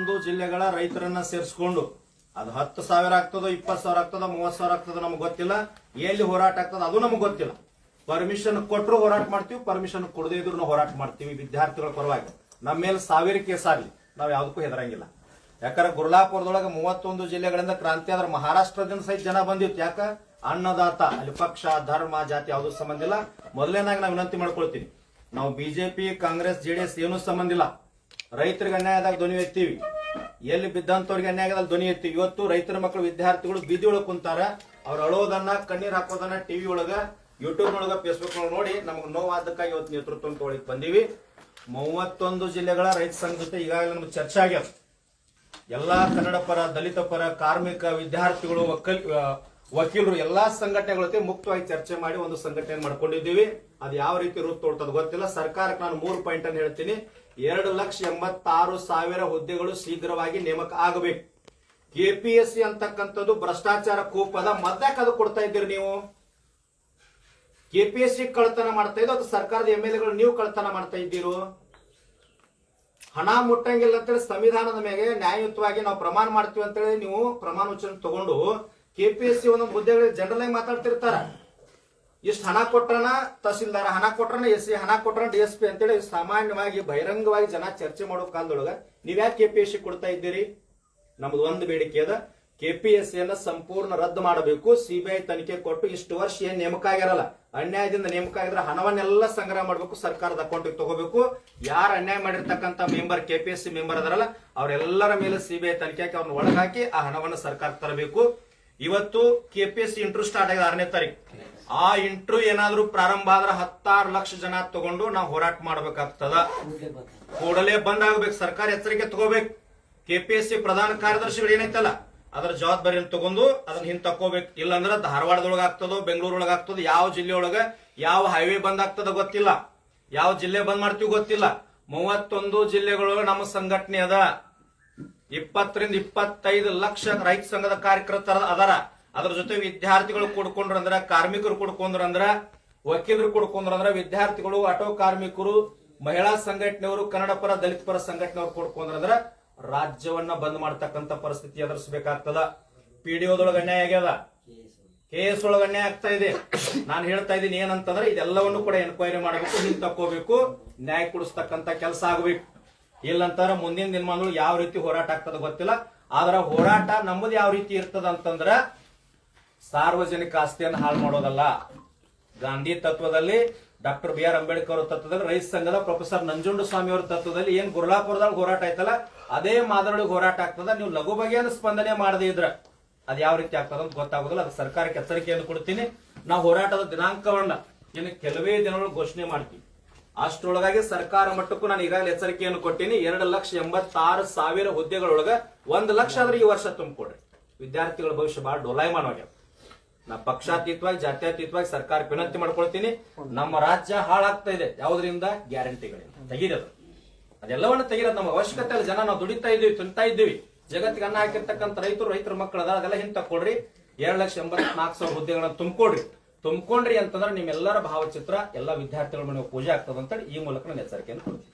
31 ಜಿಲ್ಲೆಗಳ ರೈತರನ್ನ ಸೇರಿಸಿಕೊಂಡು ಅದು 10,000 ಆಗ್ತದೋ 20,000 ಆಗ್ತದೋ 30,000 ಆಗ್ತದೋ ನಮ್ಗೆ ಗೊತ್ತಿಲ್ಲ. ಎಲ್ಲಿ ಹೋರಾಟ ಆಗ್ತದ ಅದು ನಮ್ಗೆ ಗೊತ್ತಿಲ್ಲ. ಪರ್ಮಿಷನ್ ಕೊಟ್ಟರು ಹೋರಾಟ ಮಾಡ್ತೀವಿ, ಪರ್ಮಿಷನ್ ಕೊಡದೇ ಇದ್ರು ಹೋರಾಟ ಮಾಡ್ತೀವಿ. ವಿದ್ಯಾರ್ಥಿಗಳ ಪರವಾಗಿ ನಮ್ಮ ಮೇಲೆ 1000 ಕೇಸ್ ಆಗ್ಲಿ ನಾವ್ ಯಾವ್ದಕ್ಕೂ ಹೆದರಂಗಿಲ್ಲ. ಯಾಕಂದ್ರೆ ಗುರ್ಲಾಪುರದೊಳಗೆ 31 ಜಿಲ್ಲೆಗಳಿಂದ ಕ್ರಾಂತಿ ಆದ್ರೆ ಮಹಾರಾಷ್ಟ್ರದಿಂದ ಸಹಿತ ಜನ ಬಂದಿತ್ತು. ಯಾಕ? ಅನ್ನದಾತ, ಅಲ್ಲಿ ಪಕ್ಷ ಧರ್ಮ ಜಾತಿ ಯಾವ್ದು ಸಂಬಂಧ ಇಲ್ಲ. ಮೊದಲನೇನಾಗಿ ನಾವು ವಿನಂತಿ ಮಾಡ್ಕೊಳ್ತೀವಿ, ನಾವು ಬಿಜೆಪಿ ಕಾಂಗ್ರೆಸ್ ಜೆಡಿಎಸ್ ಏನೂ ಸಂಬಂಧ ಇಲ್ಲ. ರೈತರಿಗೆ ಅನ್ಯಾಯ ಆದಾಗ ಧ್ವನಿ ಎತ್ತೀವಿ, ಎಲ್ಲಿ ಬಿದ್ದಂತವ್ರಿಗೆ ಅನ್ಯಾಯ ಆದಾಗ ಧ್ವನಿ ಎತ್ತೀವಿ. ಇವತ್ತು ರೈತರ ಮಕ್ಕಳು ವಿದ್ಯಾರ್ಥಿಗಳು ಬೀದಿ ಒಳಗೆ ಕುಂತಾರ. ಅವ್ರು ಅಳೋದನ್ನ ಕಣ್ಣೀರ್ ಹಾಕೋದನ್ನ ಟಿವಿ ಒಳಗ ಯೂಟ್ಯೂಬ್ ಒಳಗ ಫೇಸ್ಬುಕ್ ಒಳಗೆ ನೋಡಿ ನಮ್ಗೆ ನೋವಾದಕ್ಕಾಗಿ ಇವತ್ತು ನೇತೃತ್ವ ತಗೊಳಿಕ್ ಬಂದೀವಿ. 31 ಜಿಲ್ಲೆಗಳ ರೈತ ಸಂಘ ಜೊತೆ ಈಗಾಗಲೇ ನಮ್ಗೆ ಚರ್ಚೆ ಆಗ್ಯದ. ಎಲ್ಲಾ ಕನ್ನಡ ಪರ, ದಲಿತ ಪರ, ಕಾರ್ಮಿಕ, ವಿದ್ಯಾರ್ಥಿಗಳು, ವಕೀಲರು ಎಲ್ಲಾ ಸಂಘಟನೆಗಳ ಜೊತೆ ಮುಕ್ತವಾಗಿ ಚರ್ಚೆ ಮಾಡಿ ಒಂದು ಸಂಘಟನೆ ಮಾಡ್ಕೊಂಡಿದ್ದೀವಿ. ಅದು ಯಾವ ರೀತಿ ರೂಪ ತೊಗೊಳ್ತದ ಗೊತ್ತಿಲ್ಲ. ಸರ್ಕಾರಕ್ಕೆ ನಾನು 3 ಪಾಯಿಂಟ್ ಅನ್ನು ಹೇಳ್ತೀನಿ. 2,86,000 ಹುದ್ದೆಗಳು ಶೀಘ್ರವಾಗಿ ನೇಮಕ ಆಗಬೇಕು. ಕೆಪಿಎಸ್ಸಿ ಅಂತಕ್ಕಂಥದ್ದು ಭ್ರಷ್ಟಾಚಾರ ಕೂಪದ ಮದ್ದಕ್ಕೆ ಅದು ಕೊಡ್ತಾ ಇದ್ದೀರಿ ನೀವು. ಕೆಪಿಎಸ್ಸಿ ಕಳ್ತನ ಮಾಡ್ತಾ ಇದ್ದು, ಅದು ಸರ್ಕಾರದ ಎಂಎಲ್ಎಗಳು ನೀವು ಕಳ್ತನ ಮಾಡ್ತಾ ಇದ್ದೀರು. ಹಣ ಮುಟ್ಟಂಗಿಲ್ಲ ಅಂತೇಳಿ ಸಂವಿಧಾನದ ಮೇಲೆ ನ್ಯಾಯಯುತವಾಗಿ ನಾವು ಪ್ರಮಾಣ ಮಾಡ್ತೀವಿ ಅಂತೇಳಿ ನೀವು ಪ್ರಮಾಣ ವಚನ ತಗೊಂಡು ಕೆಪಿಎಸ್ಸಿ ಒಂದೊಂದು ಹುದ್ದೆಗಳಿಗೆ ಜನರಲ್ ಆಗಿ ಮಾತಾಡ್ತಿರ್ತಾರ. ಇಷ್ಟು ಹಣ ಕೊಟ್ರನ ತಹಸೀಲ್ದಾರ, ಹಣ ಕೊಟ್ರನ ಎಸ್ಸಿ, ಹಣ ಕೊಟ್ರನ ಡಿಎಸ್ಪಿ ಅಂತೇಳಿ ಸಾಮಾನ್ಯವಾಗಿ ಬಹಿರಂಗವಾಗಿ ಜನ ಚರ್ಚೆ ಮಾಡೋ ಕಾಲದೊಳಗ ನೀವ್ಯಾಕೆ ಕೆಪಿಎಸ್ಸಿ ಕೊಡ್ತಾ ಇದ್ದೀರಿ? ನಮ್ದು ಒಂದು ಬೇಡಿಕೆ ಅದ, ಕೆಪಿಎಸ್ಸಿಯನ್ನ ಸಂಪೂರ್ಣ ರದ್ದು ಮಾಡಬೇಕು. ಸಿಬಿಐ ತನಿಖೆ ಕೊಟ್ಟು ಇಷ್ಟು ವರ್ಷ ಏನ್ ನೇಮಕ ಆಗಿರಲ್ಲ, ಅನ್ಯಾಯದಿಂದ ನೇಮಕ ಆಗಿದ್ರೆ ಹಣವನ್ನೆಲ್ಲ ಸಂಗ್ರಹ ಮಾಡಬೇಕು, ಸರ್ಕಾರದ ಅಕೌಂಟ್ಗೆ ತಗೋಬೇಕು. ಯಾರು ಅನ್ಯಾಯ ಮಾಡಿರ್ತಕ್ಕಂಥ ಮೆಂಬರ್, ಕೆಪಿಎಸ್ಸಿ ಮೆಂಬರ್ ಅದರಲ್ಲ, ಅವರೆಲ್ಲರ ಮೇಲೆ ಸಿಬಿಐ ತನಿಖೆ ಹಾಕಿ ಅವ್ರನ್ನ ಒಳಗಾಕಿ ಆ ಹಣವನ್ನು ಸರ್ಕಾರಕ್ಕೆ ತರಬೇಕು. ಇವತ್ತು ಕೆಪಿಎಸ್ಸಿ ಇಂಟರ್ವ್ಯೂ ಸ್ಟಾರ್ಟ್ ಆಗಿದೆ 6ನೇ ತಾರೀಕು. ಆ ಇಂಟರ್ವ್ಯೂ ಏನಾದ್ರೂ ಪ್ರಾರಂಭ ಆದ್ರೆ 16 ಲಕ್ಷ ಜನ ತಗೊಂಡು ನಾವು ಹೋರಾಟ ಮಾಡ್ಬೇಕಾಗ್ತದ. ಕೂಡಲೇ ಬಂದ್ ಆಗ್ಬೇಕು. ಸರ್ಕಾರ ಎಚ್ಚರಿಕೆ ತಗೋಬೇಕು. ಕೆಪಿಎಸ್ಸಿ ಪ್ರಧಾನ ಕಾರ್ಯದರ್ಶಿಗಳು ಏನೈತಲ್ಲ ಅದರ ಜವಾಬ್ದಾರಿಯನ್ನು ತಗೊಂಡು ಅದನ್ನ ಹಿಂದ್ ತಕೋಬೇಕು. ಇಲ್ಲಾಂದ್ರೆ ಧಾರವಾಡದೊಳಗ ಆಗ್ತದೋ, ಬೆಂಗಳೂರೊಳಗ ಆಗ್ತದೋ, ಯಾವ ಜಿಲ್ಲೆಯೊಳಗ ಯಾವ ಹೈವೇ ಬಂದ್ ಆಗ್ತದ ಗೊತ್ತಿಲ್ಲ, ಯಾವ ಜಿಲ್ಲೆ ಬಂದ್ ಮಾಡ್ತೀವಿ ಗೊತ್ತಿಲ್ಲ. 31 ಜಿಲ್ಲೆಗಳೊಳಗ ನಮ್ಮ ಸಂಘಟನೆ ಅದ. 20 ರಿಂದ 25 ಲಕ್ಷ ರೈತ ಸಂಘದ ಕಾರ್ಯಕರ್ತರ ಅದರ. ಅದ್ರ ಜೊತೆ ವಿದ್ಯಾರ್ಥಿಗಳು ಕೂಡ್ಕೊಂಡ್ರಂದ್ರ, ಕಾರ್ಮಿಕರು ಕೂಡ್ಕೊಂಡ್ರಂದ್ರ, ವಕೀಲರು ಕೂಡ್ಕೊಂಡ್ರಂದ್ರ, ವಿದ್ಯಾರ್ಥಿಗಳು, ಆಟೋ ಕಾರ್ಮಿಕರು, ಮಹಿಳಾ ಸಂಘಟನೆಯವರು, ಕನ್ನಡ ಪರ, ದಲಿತ ಪರ ಸಂಘಟನೆಯವರು ಕೂಡ್ಕೊಂಡ್ರಂದ್ರ ರಾಜ್ಯವನ್ನ ಬಂದ್ ಮಾಡ್ತಕ್ಕಂಥ ಪರಿಸ್ಥಿತಿ ಎದುರಿಸಬೇಕಾಗ್ತದ. ಪಿಡಿಒದೊಳಗ ಅನ್ಯಾಯ ಆಗ್ಯದ, ಕೆಎಸ್ ಒಳಗ ಅನ್ಯಾಯ ಆಗ್ತಾ ಇದೆ. ನಾನು ಹೇಳ್ತಾ ಇದ್ದೀನಿ ಏನಂತಂದ್ರೆ ಇದೆಲ್ಲವನ್ನು ಕೂಡ ಎನ್ಕ್ವೈರಿ ಮಾಡಬೇಕು, ಹಿಂದ್ ತಕ್ಕೋಬೇಕು, ನ್ಯಾಯ ಕೊಡಿಸ್ತಕ್ಕಂಥ ಕೆಲಸ ಆಗಬೇಕು. ಇಲ್ಲಂತಾರ ಮುಂದಿನ ದಿನಮಾನಗಳು ಯಾವ ರೀತಿ ಹೋರಾಟ ಆಗ್ತದ ಗೊತ್ತಿಲ್ಲ. ಆದ್ರ ಹೋರಾಟ ನಮ್ಮದು ಯಾವ ರೀತಿ ಇರ್ತದ ಅಂತಂದ್ರ ಸಾರ್ವಜನಿಕ ಆಸ್ತಿಯನ್ನು ಹಾಳು ಮಾಡೋದಲ್ಲ. ಗಾಂಧಿ ತತ್ವದಲ್ಲಿ, ಡಾಕ್ಟರ್ ಬಿ ಆರ್ ಅಂಬೇಡ್ಕರ್ ಅವರ ತತ್ವದಲ್ಲಿ, ರೈತ ಸಂಘದ ಪ್ರೊಫೆಸರ್ ನಂಜುಂಡಸ್ವಾಮಿ ಅವರ ತತ್ವದಲ್ಲಿ ಏನ್ ಗುರ್ಲಾಪುರದಾಗ ಹೋರಾಟ ಆಯ್ತಲ್ಲ ಅದೇ ಮಾದರೊಳಗೆ ಹೋರಾಟ ಆಗ್ತದ. ನೀವು ಲಘು ಬಗೆಯನ್ನು ಸ್ಪಂದನೆ ಮಾಡದೇ ಇದ್ರ ಅದ್ ಯಾವ ರೀತಿ ಆಗ್ತದ ಅಂತ ಗೊತ್ತಾಗೋದಿಲ್ಲ. ಅದು ಸರ್ಕಾರಕ್ಕೆ ಎಚ್ಚರಿಕೆಯನ್ನು ಕೊಡ್ತೀನಿ. ನಾವು ಹೋರಾಟದ ದಿನಾಂಕವನ್ನ ಇನ್ನು ಕೆಲವೇ ದಿನಗಳು ಘೋಷಣೆ ಮಾಡ್ತೀವಿ. ಅಷ್ಟರೊಳಗಾಗಿ ಸರ್ಕಾರ ಮಟ್ಟಕ್ಕೂ ನಾನು ಈಗಾಗಲೇ ಎಚ್ಚರಿಕೆಯನ್ನು ಕೊಟ್ಟಿನಿ. 2,86,000 ಹುದ್ದೆಗಳೊಳಗ 1 ಲಕ್ಷ ಆದ್ರೆ ಈ ವರ್ಷ ತುಂಬಿಕೊಡ್ರಿ. ವಿದ್ಯಾರ್ಥಿಗಳ ಭವಿಷ್ಯ ಬಹಳ ಡೋಲಾಯಮಾನವಾಗ್ಯದ. ನಾ ಪಕ್ಷಾತೀತವಾಗಿ, ಜಾತ್ಯತೀತವಾಗಿ ಸರ್ಕಾರಕ್ಕೆ ವಿನಂತಿ ಮಾಡ್ಕೊಳ್ತೀನಿ. ನಮ್ಮ ರಾಜ್ಯ ಹಾಳಾಗ್ತಾ ಇದೆ. ಯಾವುದರಿಂದ? ಗ್ಯಾರಂಟಿಗಳಿಂದ. ತೆಗೀರದು, ಅದೆಲ್ಲವನ್ನ ತೆಗೀರದು. ನಮ್ಮ ಅವಶ್ಯಕತೆ ಅಲ್ಲ. ಜನ ನಾವು ದುಡಿತಾ ಇದ್ದೀವಿ, ತಿಂತಾ ಇದ್ದೀವಿ. ಜಗತ್ತಿಗೆ ಅನ್ನ ಹಾಕಿರ್ತಕ್ಕಂಥ ರೈತರ ಮಕ್ಕಳದ ಅದೆಲ್ಲ ಹಿಂದೆ ತಕ್ಕೊಡ್ರಿ. 2,84,000 ಹುದ್ದೆಗಳನ್ನ ತುಂಬಿಕೊಂಡ್ರಿ ಅಂತಂದ್ರೆ ನಿಮ್ಮೆಲ್ಲರ ಭಾವಚಿತ್ರ ಎಲ್ಲ ವಿದ್ಯಾರ್ಥಿಗಳ ಮನೆ ಪೂಜೆ ಆಗ್ತದೆ ಅಂತೇಳಿ ಈ ಮೂಲಕ ನಾನು ಎಚ್ಚರಿಕೆಯನ್ನು ಕೊಡ್ತೀನಿ.